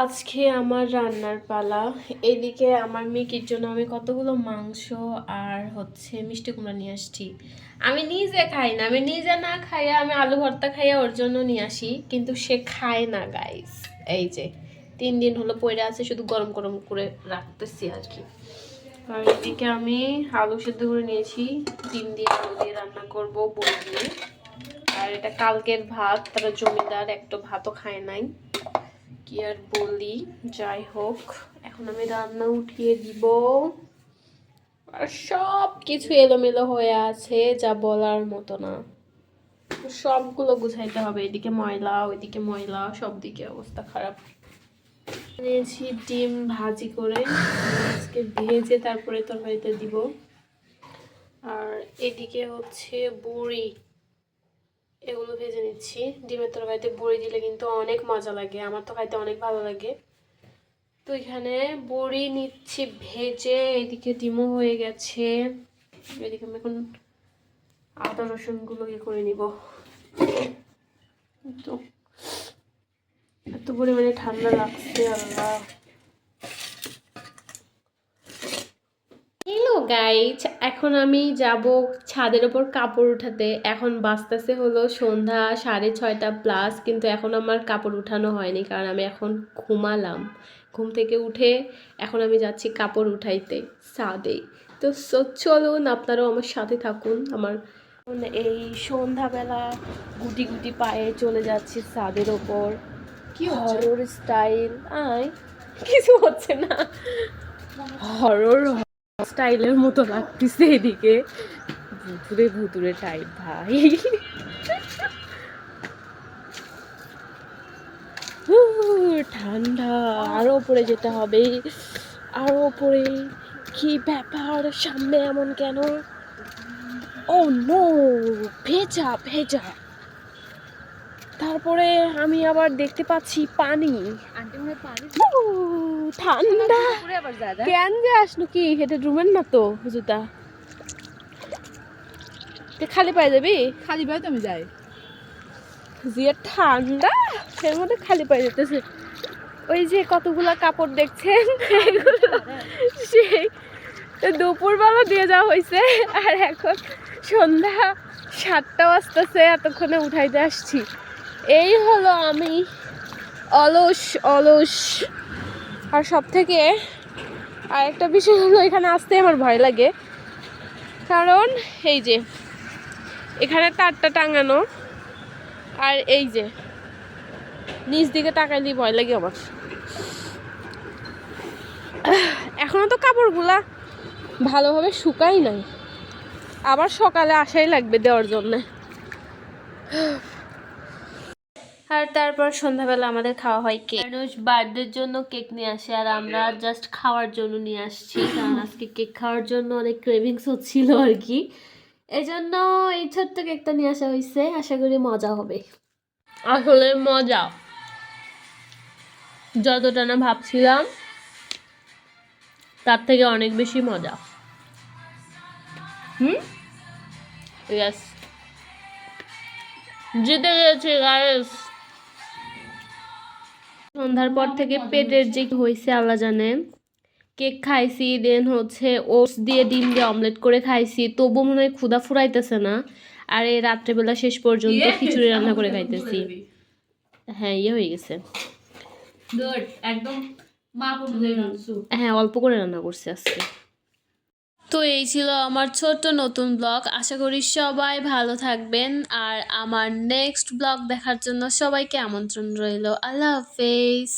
আজকে আমার রান্নার পালা। এদিকে আমার মেয়ের জন্য আমি কতগুলো মাংস আর মিষ্টি কুমড়া নিয়ে আসছি। আমি নিজে খাই না, আমি নিজে না খাইয়া আমি আলু ভর্তা খাইয়া ওর জন্য নিয়ে আসি, কিন্তু সে খায় না গাইস। এই যে 3 দিন হলো পড়ে আছে, শুধু গরম গরম করে রাখতেছি আর কি। আর এদিকে আমি আলু সেদ্ধ করে নিয়েছি, 3 দিন আলু দিয়ে রান্না করবো বড়ি দিয়ে। আর এটা কালকের ভাত, তারা জমিদার একটা ভাতও খায় নাই, কি আর বলি। যাই হোক, এখন আমি রান্না উঠিয়ে দিব। আর সব কিছু এলোমেলো হয়ে আছে, যা বলার মতো না। সবগুলো গুছাইতে হবে, এদিকে ময়লা ওইদিকে ময়লা, সব দিকে অবস্থা খারাপ। নিয়েছি ডিম ভাজি করে, আজকে ভেজে তারপরে তরকারিতে দিব। আর এদিকে বড়ি, এগুলো ভেজে নিচ্ছি। ডিমের তরকারিতে বড়ি দিলে কিন্তু অনেক মজা লাগে, আমার তো খাইতে অনেক ভালো লাগে। তো এখানে বড়ি নিচ্ছি ভেজে, এদিকে ডিমও হয়ে গেছে। এদিকে আমি এখন আদা রসুনগুলো করে নিব। তো এত পরিমাণে ঠান্ডা লাগছে, আল্লাহ। হ্যালো গাইজ, এখন আমি যাব ছাদের ওপর কাপড় উঠাতে। এখন বাজতেছে হলো সন্ধ্যা 6:30+, কিন্তু এখন আমার কাপড় উঠানো হয়নি, কারণ আমি এখন ঘুমালাম। ঘুম থেকে উঠে এখন আমি যাচ্ছি কাপড় উঠাইতে ছাদে। তো চলুন, আপনারাও আমার সাথে থাকুন। আমার এই সন্ধ্যাবেলা গুটি গুটি পায়ে চলে যাচ্ছি ছাদের ওপর। কি হরর স্টাইল, কিছু হচ্ছে না, হরর স্টাইলের মতো লাগতেছে। এদিকে ভুতুরে ভুতুরে টাইপ ভাই। ঠান্ডা, আরো উপরে যেতে হবে, আরো উপরে। কি ব্যাপার, সামনে এমন কেন? ও নো, ভেজা ভেজা। তারপরে আমি আবার দেখতে পাচ্ছি পানি। ঠান্ডা কেন যে আসলো, কি হেঁটে রুমের না তো জুতা খালি পায়ে যাবি? খালি পায়ে তো আমি যাই, যে ঠান্ডা, এর মধ্যে খালি পায়ে যেতেছে। ওই যে কতগুলা কাপড় দেখছেন, সেই দুপুরবেলা দিয়ে যাওয়া হয়েছে, আর এখন সন্ধ্যা 7টা বাজতেছে, এতক্ষণে উঠাইতে আসছি। এই হলো আমি, অলস অলস। আর সব থেকে আরেকটা বিষয় হলো, এখানে আসতে আমার ভয় লাগে, কারণ এই যে এখানে তারটা টাঙানো, আর এই যে নিচ দিকে তাকাইলে ভয় লাগে আমার। এখনো তো কাপড়গুলা ভালোভাবে শুকাই নাই, আবার সকালে আসাই লাগবে দেওয়ার জন্য। আর তারপর সন্ধ্যাবেলা আমাদের খাওয়া হয় কেক। মানুষ বার্থডের জন্য কেক নিয়ে আসে, আর আমরা জাস্ট খাওয়ার জন্য নিয়ে আসছি, কারণ আজকে কেক খাওয়ার জন্য অনেক ক্রেভিংস হচ্ছিল আর কি। এই জন্য এই ছোট্ট কেকটা নিয়ে আসা হয়েছে, আশা করি মজা হবে। আসলে মজা যতটা না ভাবছিলাম তার থেকে অনেক বেশি মজা। ইয়েস, জিতে গেছে গাইস। সন্ধ্যার পর থেকে পেটের যে হয়েছে আল্লাহ জানে। কেক খাইছি, দেন ওটস দিয়ে ডিম দিয়ে অমলেট করে খাইছি, তবু মনে হয় ক্ষুধা ফুরাইতেছে না। আর এই রাত্রেবেলা শেষ পর্যন্ত খিচুড়ি রান্না করে খাইতেছি। হ্যাঁ, হয়ে গেছে, হ্যাঁ অল্প করে রান্না করছি আজকে। তো এই ছিল আমার ছোট্ট নতুন ব্লগ। আশা করি সবাই ভালো থাকবেন, আর আমার নেক্সট ব্লগ দেখার জন্য সবাইকে আমন্ত্রণ রইল। আল্লাহ হাফেজ।